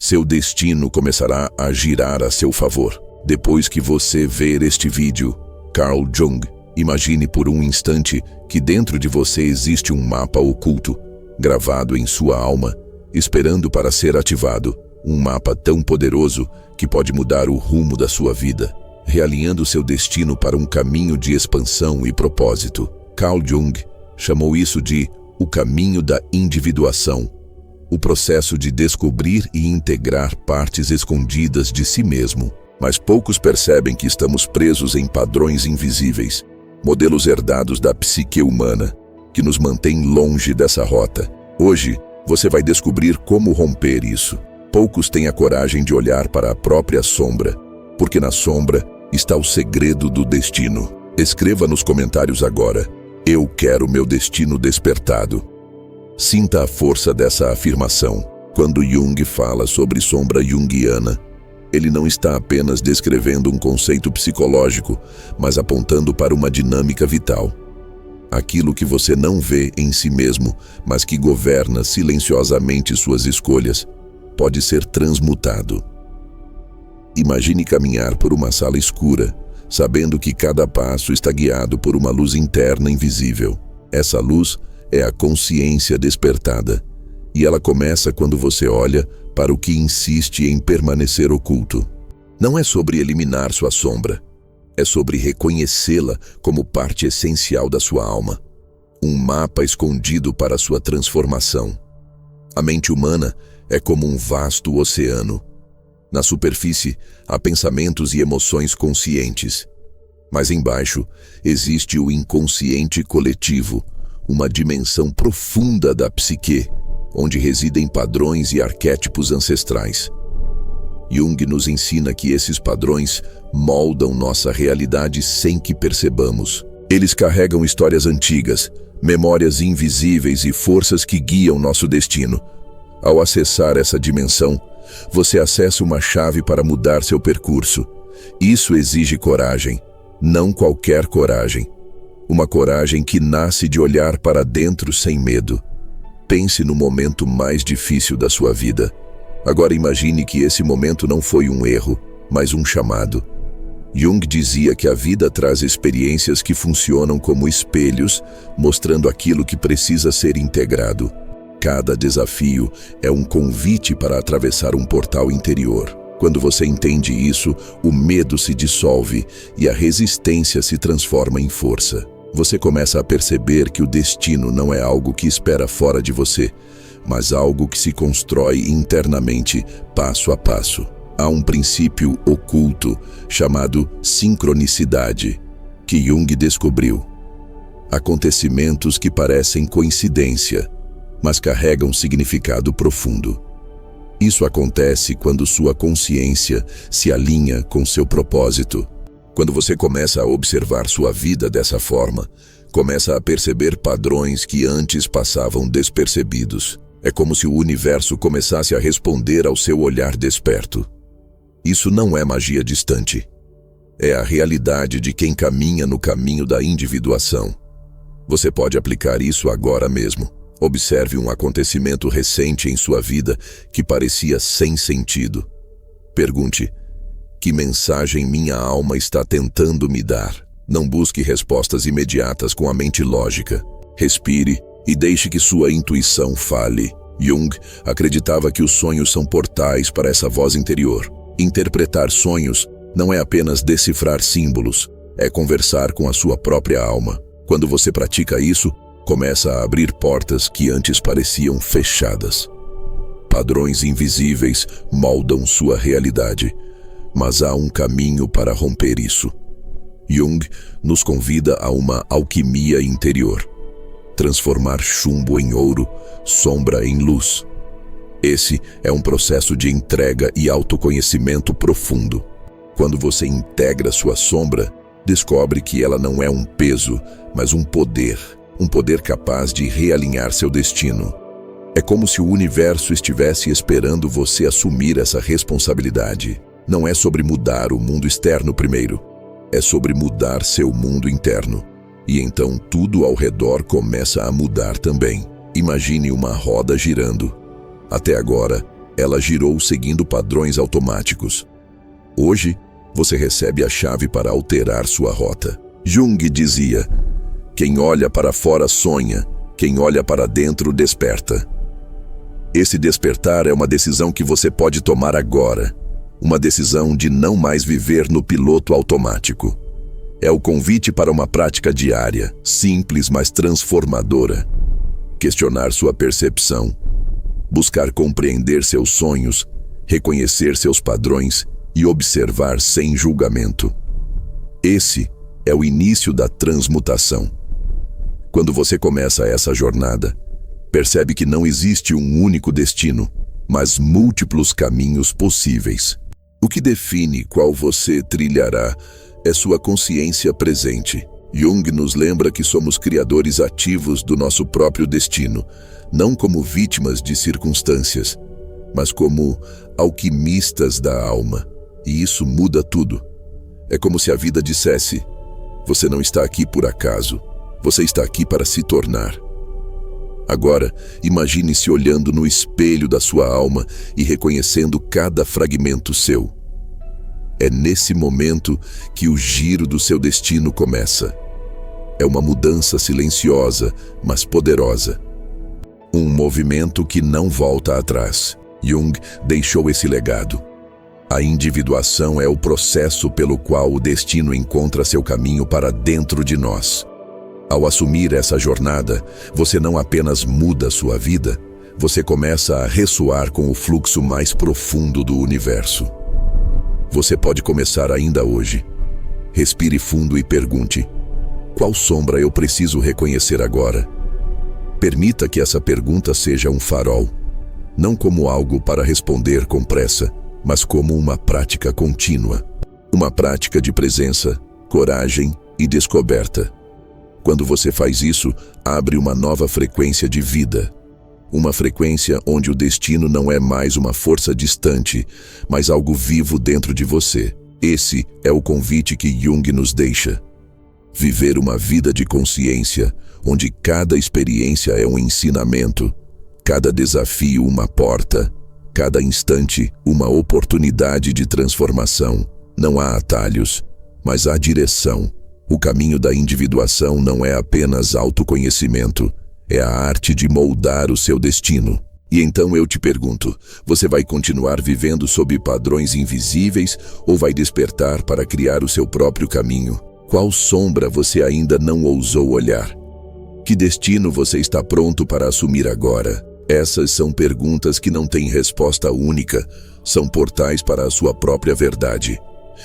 Seu destino começará a girar a seu favor. Depois que você ver este vídeo, Carl Jung, imagine por um instante que dentro de você existe um mapa oculto, gravado em sua alma, esperando para ser ativado. Um mapa tão poderoso que pode mudar o rumo da sua vida, realinhando seu destino para um caminho de expansão e propósito. Carl Jung chamou isso de o caminho da individuação, o processo de descobrir e integrar partes escondidas de si mesmo. Mas poucos percebem que estamos presos em padrões invisíveis, modelos herdados da psique humana, que nos mantêm longe dessa rota. Hoje, você vai descobrir como romper isso. Poucos têm a coragem de olhar para a própria sombra, porque na sombra está o segredo do destino. Escreva nos comentários agora: eu quero meu destino despertado. Sinta a força dessa afirmação. Quando Jung fala sobre sombra junguiana, ele não está apenas descrevendo um conceito psicológico, mas apontando para uma dinâmica vital. Aquilo que você não vê em si mesmo, mas que governa silenciosamente suas escolhas, pode ser transmutado. Imagine caminhar por uma sala escura, sabendo que cada passo está guiado por uma luz interna invisível. Essa luz é a consciência despertada, e ela começa quando você olha para o que insiste em permanecer oculto. Não é sobre eliminar sua sombra, é sobre reconhecê-la como parte essencial da sua alma, um mapa escondido para sua transformação. A mente humana é como um vasto oceano. Na superfície, há pensamentos e emoções conscientes. Mas embaixo, existe o inconsciente coletivo, uma dimensão profunda da psique, onde residem padrões e arquétipos ancestrais. Jung nos ensina que esses padrões moldam nossa realidade sem que percebamos. Eles carregam histórias antigas, memórias invisíveis e forças que guiam nosso destino. Ao acessar essa dimensão, você acessa uma chave para mudar seu percurso. Isso exige coragem, não qualquer coragem. Uma coragem que nasce de olhar para dentro sem medo. Pense no momento mais difícil da sua vida. Agora imagine que esse momento não foi um erro, mas um chamado. Jung dizia que a vida traz experiências que funcionam como espelhos, mostrando aquilo que precisa ser integrado. Cada desafio é um convite para atravessar um portal interior. Quando você entende isso, o medo se dissolve e a resistência se transforma em força. Você começa a perceber que o destino não é algo que espera fora de você, mas algo que se constrói internamente, passo a passo. Há um princípio oculto chamado sincronicidade, que Jung descobriu. Acontecimentos que parecem coincidência, mas carregam significado profundo. Isso acontece quando sua consciência se alinha com seu propósito. Quando você começa a observar sua vida dessa forma, começa a perceber padrões que antes passavam despercebidos. É como se o universo começasse a responder ao seu olhar desperto. Isso não é magia distante. É a realidade de quem caminha no caminho da individuação. Você pode aplicar isso agora mesmo. Observe um acontecimento recente em sua vida que parecia sem sentido. Pergunte: que mensagem minha alma está tentando me dar? Não busque respostas imediatas com a mente lógica. Respire e deixe que sua intuição fale. Jung acreditava que os sonhos são portais para essa voz interior. Interpretar sonhos não é apenas decifrar símbolos, é conversar com a sua própria alma. Quando você pratica isso, começa a abrir portas que antes pareciam fechadas. Padrões invisíveis moldam sua realidade, mas há um caminho para romper isso. Jung nos convida a uma alquimia interior. Transformar chumbo em ouro, sombra em luz. Esse é um processo de entrega e autoconhecimento profundo. Quando você integra sua sombra, descobre que ela não é um peso, mas um poder capaz de realinhar seu destino. É como se o universo estivesse esperando você assumir essa responsabilidade. Não é sobre mudar o mundo externo primeiro, é sobre mudar seu mundo interno. E então tudo ao redor começa a mudar também. Imagine uma roda girando. Até agora, ela girou seguindo padrões automáticos. Hoje, você recebe a chave para alterar sua rota. Jung dizia: quem olha para fora sonha, quem olha para dentro desperta. Esse despertar é uma decisão que você pode tomar agora. Uma decisão de não mais viver no piloto automático. É o convite para uma prática diária, simples, mas transformadora. Questionar sua percepção. Buscar compreender seus sonhos, reconhecer seus padrões e observar sem julgamento. Esse é o início da transmutação. Quando você começa essa jornada, percebe que não existe um único destino, mas múltiplos caminhos possíveis. O que define qual você trilhará é sua consciência presente. Jung nos lembra que somos criadores ativos do nosso próprio destino, não como vítimas de circunstâncias, mas como alquimistas da alma. E isso muda tudo. É como se a vida dissesse: você não está aqui por acaso, você está aqui para se tornar. Agora, imagine-se olhando no espelho da sua alma e reconhecendo cada fragmento seu. É nesse momento que o giro do seu destino começa. É uma mudança silenciosa, mas poderosa. Um movimento que não volta atrás. Jung deixou esse legado. A individuação é o processo pelo qual o destino encontra seu caminho para dentro de nós. Ao assumir essa jornada, você não apenas muda sua vida, você começa a ressoar com o fluxo mais profundo do universo. Você pode começar ainda hoje. Respire fundo e pergunte: qual sombra eu preciso reconhecer agora? Permita que essa pergunta seja um farol, não como algo para responder com pressa, mas como uma prática contínua. Uma prática de presença, coragem e descoberta. Quando você faz isso, abre uma nova frequência de vida. Uma frequência onde o destino não é mais uma força distante, mas algo vivo dentro de você. Esse é o convite que Jung nos deixa. Viver uma vida de consciência, onde cada experiência é um ensinamento, cada desafio uma porta, cada instante uma oportunidade de transformação. Não há atalhos, mas há direção. O caminho da individuação não é apenas autoconhecimento, é a arte de moldar o seu destino. E então eu te pergunto, você vai continuar vivendo sob padrões invisíveis ou vai despertar para criar o seu próprio caminho? Qual sombra você ainda não ousou olhar? Que destino você está pronto para assumir agora? Essas são perguntas que não têm resposta única, são portais para a sua própria verdade.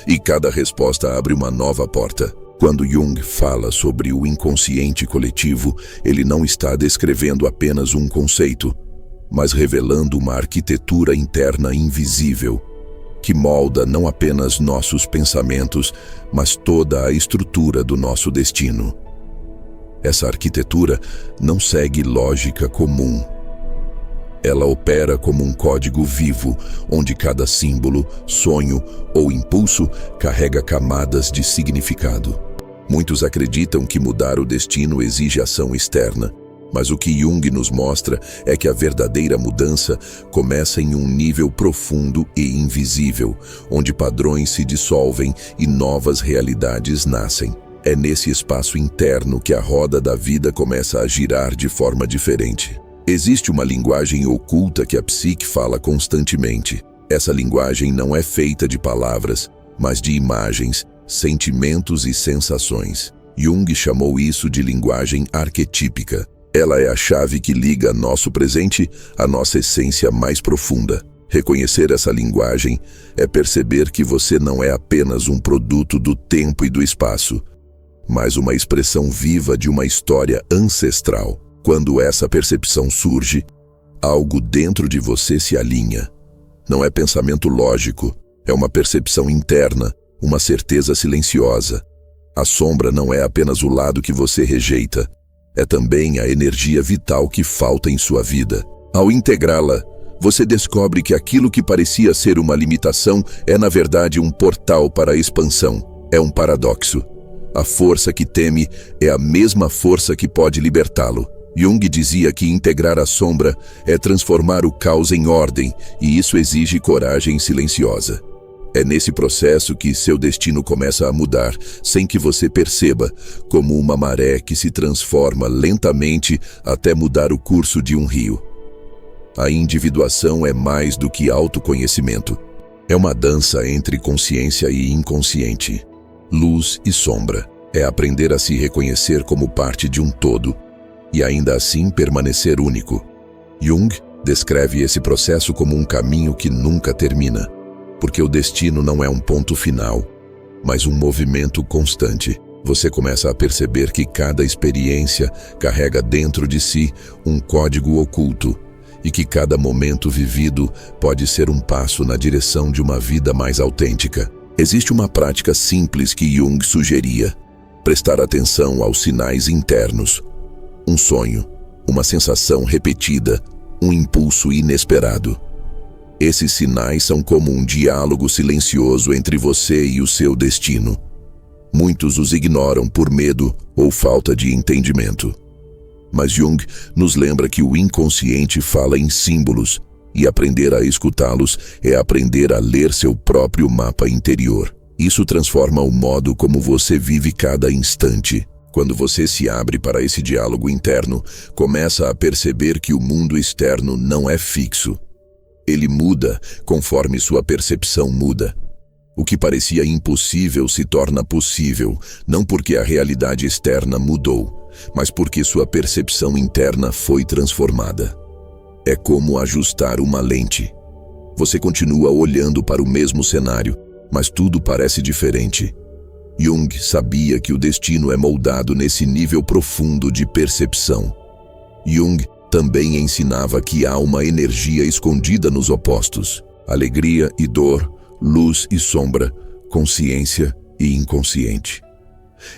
E cada resposta abre uma nova porta. Quando Jung fala sobre o inconsciente coletivo, ele não está descrevendo apenas um conceito, mas revelando uma arquitetura interna invisível, que molda não apenas nossos pensamentos, mas toda a estrutura do nosso destino. Essa arquitetura não segue lógica comum. Ela opera como um código vivo, onde cada símbolo, sonho ou impulso carrega camadas de significado. Muitos acreditam que mudar o destino exige ação externa, mas o que Jung nos mostra é que a verdadeira mudança começa em um nível profundo e invisível, onde padrões se dissolvem e novas realidades nascem. É nesse espaço interno que a roda da vida começa a girar de forma diferente. Existe uma linguagem oculta que a psique fala constantemente. Essa linguagem não é feita de palavras, mas de imagens, sentimentos e sensações. Jung chamou isso de linguagem arquetípica. Ela é a chave que liga nosso presente à nossa essência mais profunda. Reconhecer essa linguagem é perceber que você não é apenas um produto do tempo e do espaço, mas uma expressão viva de uma história ancestral. Quando essa percepção surge, algo dentro de você se alinha. Não é pensamento lógico, é uma percepção interna, uma certeza silenciosa. A sombra não é apenas o lado que você rejeita, é também a energia vital que falta em sua vida. Ao integrá-la, você descobre que aquilo que parecia ser uma limitação é na verdade um portal para a expansão. É um paradoxo. A força que teme é a mesma força que pode libertá-lo. Jung dizia que integrar a sombra é transformar o caos em ordem, e isso exige coragem silenciosa. É nesse processo que seu destino começa a mudar, sem que você perceba, como uma maré que se transforma lentamente até mudar o curso de um rio. A individuação é mais do que autoconhecimento. É uma dança entre consciência e inconsciente, luz e sombra. É aprender a se reconhecer como parte de um todo, e ainda assim permanecer único. Jung descreve esse processo como um caminho que nunca termina, porque o destino não é um ponto final, mas um movimento constante. Você começa a perceber que cada experiência carrega dentro de si um código oculto, e que cada momento vivido pode ser um passo na direção de uma vida mais autêntica. Existe uma prática simples que Jung sugeria: prestar atenção aos sinais internos. Um sonho, uma sensação repetida, um impulso inesperado. Esses sinais são como um diálogo silencioso entre você e o seu destino. Muitos os ignoram por medo ou falta de entendimento. Mas Jung nos lembra que o inconsciente fala em símbolos, e aprender a escutá-los é aprender a ler seu próprio mapa interior. Isso transforma o modo como você vive cada instante. Quando você se abre para esse diálogo interno, começa a perceber que o mundo externo não é fixo. Ele muda conforme sua percepção muda. O que parecia impossível se torna possível, não porque a realidade externa mudou, mas porque sua percepção interna foi transformada. É como ajustar uma lente. Você continua olhando para o mesmo cenário, mas tudo parece diferente. Jung sabia que o destino é moldado nesse nível profundo de percepção. Jung também ensinava que há uma energia escondida nos opostos: alegria e dor, luz e sombra, consciência e inconsciente.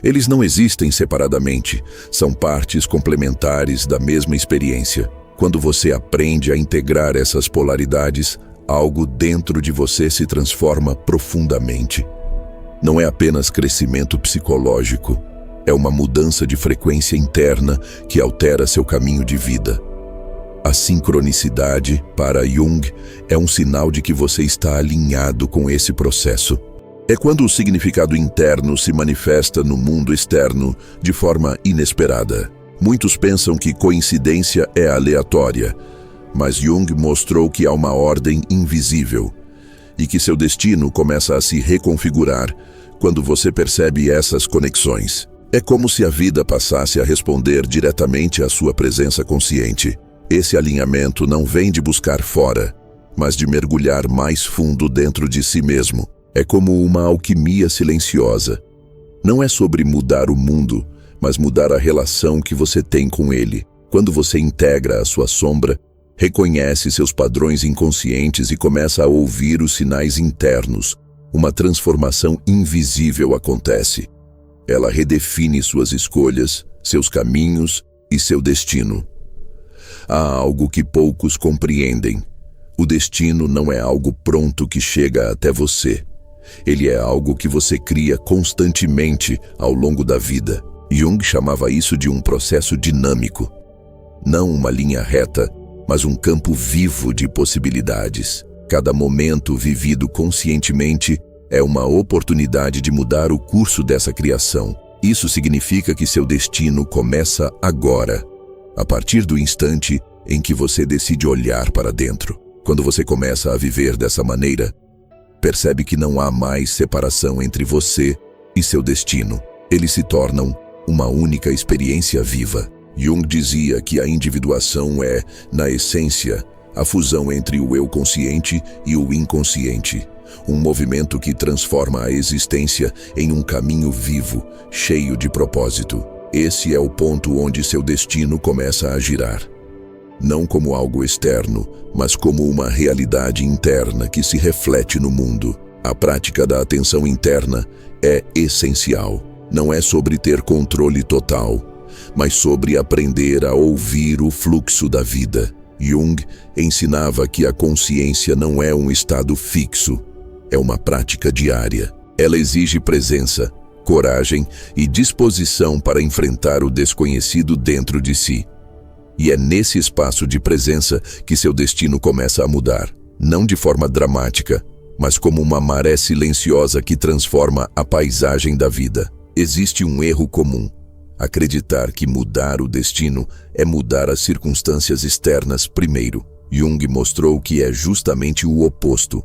Eles não existem separadamente, são partes complementares da mesma experiência. Quando você aprende a integrar essas polaridades, algo dentro de você se transforma profundamente. Não é apenas crescimento psicológico, é uma mudança de frequência interna que altera seu caminho de vida. A sincronicidade, para Jung, é um sinal de que você está alinhado com esse processo. É quando o significado interno se manifesta no mundo externo de forma inesperada. Muitos pensam que coincidência é aleatória, mas Jung mostrou que há uma ordem invisível e que seu destino começa a se reconfigurar quando você percebe essas conexões. É como se a vida passasse a responder diretamente à sua presença consciente. Esse alinhamento não vem de buscar fora, mas de mergulhar mais fundo dentro de si mesmo. É como uma alquimia silenciosa. Não é sobre mudar o mundo, mas mudar a relação que você tem com ele. Quando você integra a sua sombra, reconhece seus padrões inconscientes e começa a ouvir os sinais internos, uma transformação invisível acontece. Ela redefine suas escolhas, seus caminhos e seu destino. Há algo que poucos compreendem. O destino não é algo pronto que chega até você. Ele é algo que você cria constantemente ao longo da vida. Jung chamava isso de um processo dinâmico. Não uma linha reta, mas um campo vivo de possibilidades. Cada momento vivido conscientemente é uma oportunidade de mudar o curso dessa criação. Isso significa que seu destino começa agora, a partir do instante em que você decide olhar para dentro. Quando você começa a viver dessa maneira, percebe que não há mais separação entre você e seu destino. Eles se tornam uma única experiência viva. Jung dizia que a individuação é, na essência, a fusão entre o eu consciente e o inconsciente, um movimento que transforma a existência em um caminho vivo, cheio de propósito. Esse é o ponto onde seu destino começa a girar. Não como algo externo, mas como uma realidade interna que se reflete no mundo. A prática da atenção interna é essencial. Não é sobre ter controle total, mas sobre aprender a ouvir o fluxo da vida. Jung ensinava que a consciência não é um estado fixo, é uma prática diária. Ela exige presença, coragem e disposição para enfrentar o desconhecido dentro de si. E é nesse espaço de presença que seu destino começa a mudar. Não de forma dramática, mas como uma maré silenciosa que transforma a paisagem da vida. Existe um erro comum: acreditar que mudar o destino é mudar as circunstâncias externas primeiro. Jung mostrou que é justamente o oposto.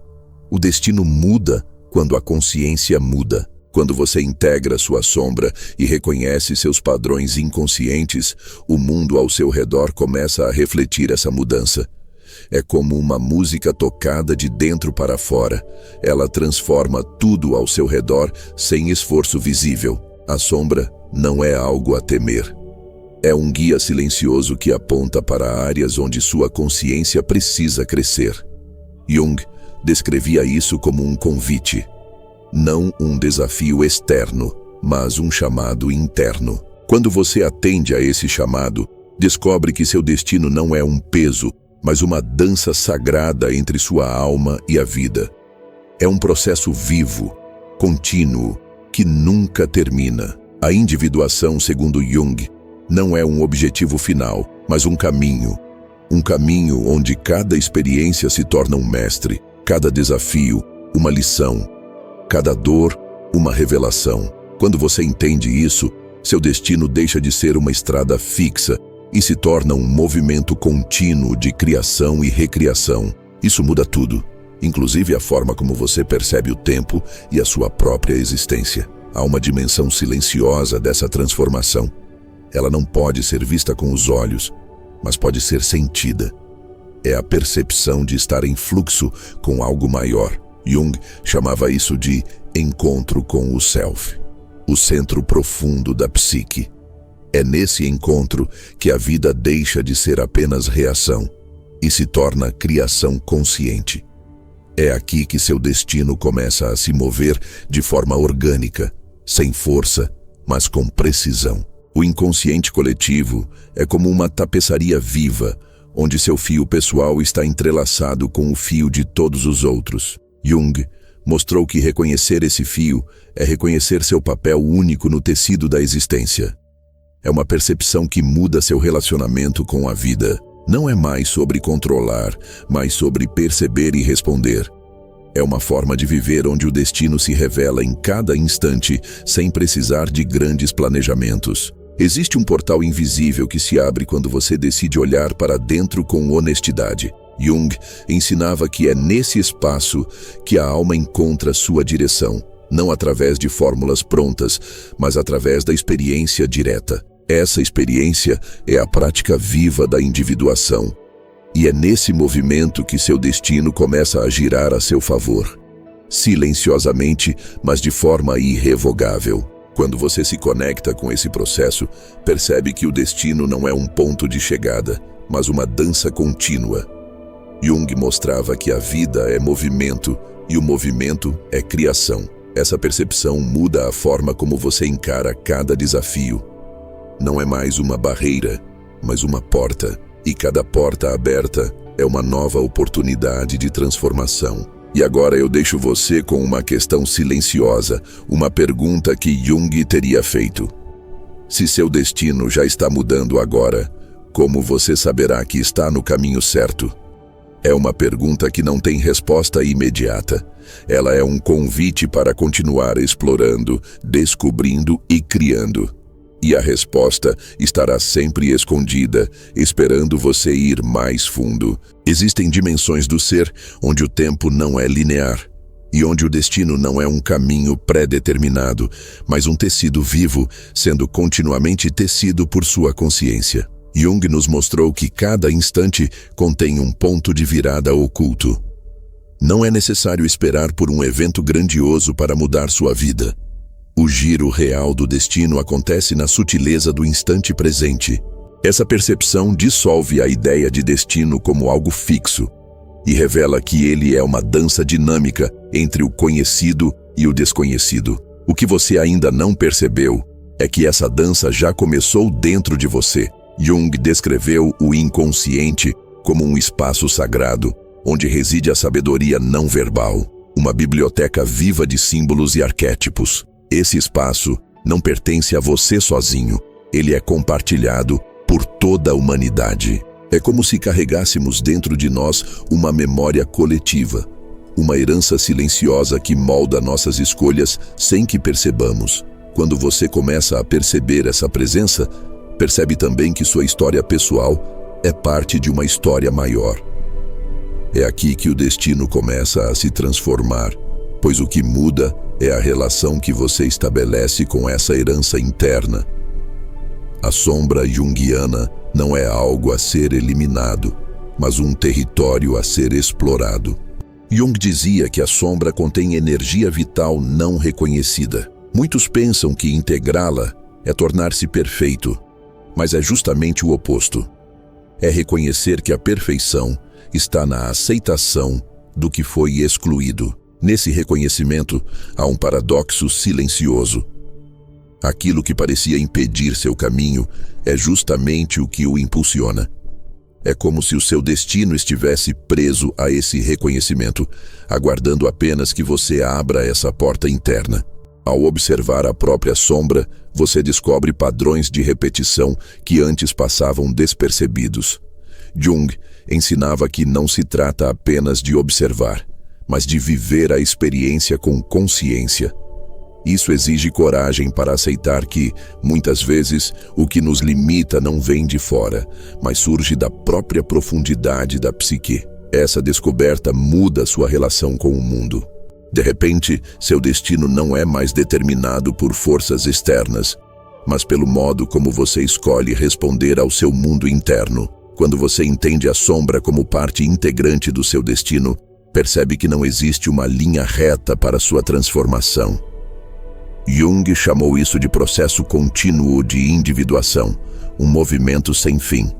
O destino muda quando a consciência muda. Quando você integra sua sombra e reconhece seus padrões inconscientes, o mundo ao seu redor começa a refletir essa mudança. É como uma música tocada de dentro para fora. Ela transforma tudo ao seu redor sem esforço visível. A sombra não é algo a temer. É um guia silencioso que aponta para áreas onde sua consciência precisa crescer. Jung descrevia isso como um convite. Não um desafio externo, mas um chamado interno. Quando você atende a esse chamado, descobre que seu destino não é um peso, mas uma dança sagrada entre sua alma e a vida. É um processo vivo, contínuo, que nunca termina. A individuação, segundo Jung, não é um objetivo final, mas um caminho. Um caminho onde cada experiência se torna um mestre, cada desafio, uma lição, cada dor, uma revelação. Quando você entende isso, seu destino deixa de ser uma estrada fixa e se torna um movimento contínuo de criação e recriação. Isso muda tudo, inclusive a forma como você percebe o tempo e a sua própria existência. Há uma dimensão silenciosa dessa transformação. Ela não pode ser vista com os olhos, mas pode ser sentida. É a percepção de estar em fluxo com algo maior. Jung chamava isso de encontro com o self, o centro profundo da psique. É nesse encontro que a vida deixa de ser apenas reação e se torna criação consciente. É aqui que seu destino começa a se mover de forma orgânica, sem força, mas com precisão. O inconsciente coletivo é como uma tapeçaria viva, onde seu fio pessoal está entrelaçado com o fio de todos os outros. Jung mostrou que reconhecer esse fio é reconhecer seu papel único no tecido da existência. É uma percepção que muda seu relacionamento com a vida. Não é mais sobre controlar, mas sobre perceber e responder. É uma forma de viver onde o destino se revela em cada instante, sem precisar de grandes planejamentos. Existe um portal invisível que se abre quando você decide olhar para dentro com honestidade. Jung ensinava que é nesse espaço que a alma encontra sua direção, não através de fórmulas prontas, mas através da experiência direta. Essa experiência é a prática viva da individuação. E é nesse movimento que seu destino começa a girar a seu favor. Silenciosamente, mas de forma irrevogável. Quando você se conecta com esse processo, percebe que o destino não é um ponto de chegada, mas uma dança contínua. Jung mostrava que a vida é movimento e o movimento é criação. Essa percepção muda a forma como você encara cada desafio. Não é mais uma barreira, mas uma porta. E cada porta aberta é uma nova oportunidade de transformação. E agora eu deixo você com uma questão silenciosa, uma pergunta que Jung teria feito. Se seu destino já está mudando agora, como você saberá que está no caminho certo? É uma pergunta que não tem resposta imediata. Ela é um convite para continuar explorando, descobrindo e criando. E a resposta estará sempre escondida, esperando você ir mais fundo. Existem dimensões do ser onde o tempo não é linear e onde o destino não é um caminho pré-determinado, mas um tecido vivo, sendo continuamente tecido por sua consciência. Jung nos mostrou que cada instante contém um ponto de virada oculto. Não é necessário esperar por um evento grandioso para mudar sua vida. O giro real do destino acontece na sutileza do instante presente. Essa percepção dissolve a ideia de destino como algo fixo e revela que ele é uma dança dinâmica entre o conhecido e o desconhecido. O que você ainda não percebeu é que essa dança já começou dentro de você. Jung descreveu o inconsciente como um espaço sagrado, onde reside a sabedoria não verbal, uma biblioteca viva de símbolos e arquétipos. Esse espaço não pertence a você sozinho, ele é compartilhado por toda a humanidade. É como se carregássemos dentro de nós uma memória coletiva, uma herança silenciosa que molda nossas escolhas sem que percebamos. Quando você começa a perceber essa presença, percebe também que sua história pessoal é parte de uma história maior. É aqui que o destino começa a se transformar, pois o que muda é a relação que você estabelece com essa herança interna. A sombra junguiana não é algo a ser eliminado, mas um território a ser explorado. Jung dizia que a sombra contém energia vital não reconhecida. Muitos pensam que integrá-la é tornar-se perfeito, mas é justamente o oposto. É reconhecer que a perfeição está na aceitação do que foi excluído. Nesse reconhecimento, há um paradoxo silencioso. Aquilo que parecia impedir seu caminho é justamente o que o impulsiona. É como se o seu destino estivesse preso a esse reconhecimento, aguardando apenas que você abra essa porta interna. Ao observar a própria sombra, você descobre padrões de repetição que antes passavam despercebidos. Jung ensinava que não se trata apenas de observar, mas de viver a experiência com consciência. Isso exige coragem para aceitar que, muitas vezes, o que nos limita não vem de fora, mas surge da própria profundidade da psique. Essa descoberta muda sua relação com o mundo. De repente, seu destino não é mais determinado por forças externas, mas pelo modo como você escolhe responder ao seu mundo interno. Quando você entende a sombra como parte integrante do seu destino, percebe que não existe uma linha reta para sua transformação. Jung chamou isso de processo contínuo de individuação, um movimento sem fim.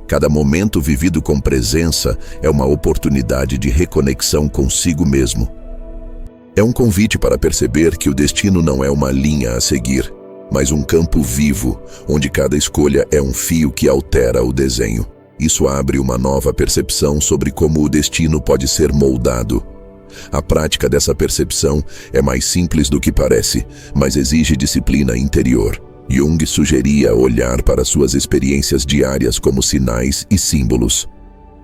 Cada momento vivido com presença é uma oportunidade de reconexão consigo mesmo. É um convite para perceber que o destino não é uma linha a seguir, mas um campo vivo, onde cada escolha é um fio que altera o desenho. Isso abre uma nova percepção sobre como o destino pode ser moldado. A prática dessa percepção é mais simples do que parece, mas exige disciplina interior. Jung sugeria olhar para suas experiências diárias como sinais e símbolos.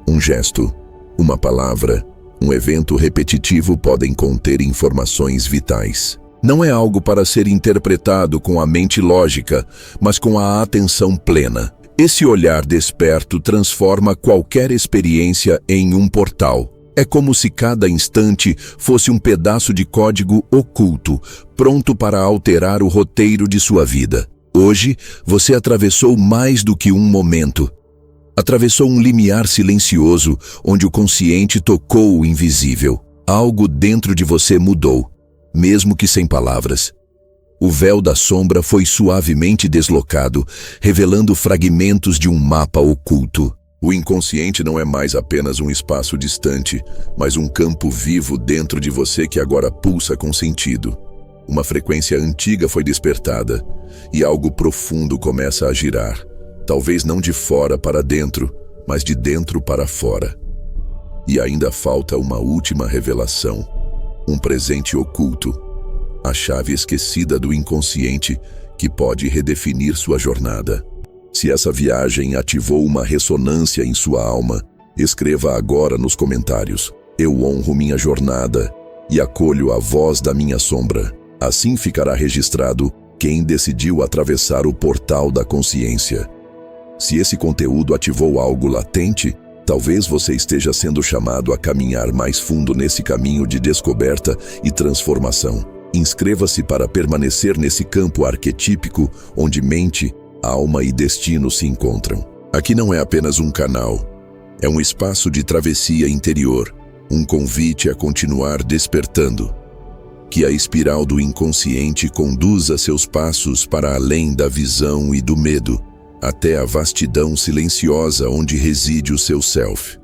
Um gesto, uma palavra, um evento repetitivo podem conter informações vitais. Não é algo para ser interpretado com a mente lógica, mas com a atenção plena. Esse olhar desperto transforma qualquer experiência em um portal. É como se cada instante fosse um pedaço de código oculto, pronto para alterar o roteiro de sua vida. Hoje, você atravessou mais do que um momento. Atravessou um limiar silencioso, onde o consciente tocou o invisível. Algo dentro de você mudou, mesmo que sem palavras. O véu da sombra foi suavemente deslocado, revelando fragmentos de um mapa oculto. O inconsciente não é mais apenas um espaço distante, mas um campo vivo dentro de você que agora pulsa com sentido. Uma frequência antiga foi despertada, e algo profundo começa a girar. Talvez não de fora para dentro, mas de dentro para fora. E ainda falta uma última revelação, um presente oculto, a chave esquecida do inconsciente que pode redefinir sua jornada. Se essa viagem ativou uma ressonância em sua alma, escreva agora nos comentários. Eu honro minha jornada e acolho a voz da minha sombra. Assim ficará registrado quem decidiu atravessar o portal da consciência. Se esse conteúdo ativou algo latente, talvez você esteja sendo chamado a caminhar mais fundo nesse caminho de descoberta e transformação. Inscreva-se para permanecer nesse campo arquetípico onde mente, alma e destino se encontram. Aqui não é apenas um canal, é um espaço de travessia interior, um convite a continuar despertando. Que a espiral do inconsciente conduza seus passos para além da visão e do medo, até a vastidão silenciosa onde reside o seu self.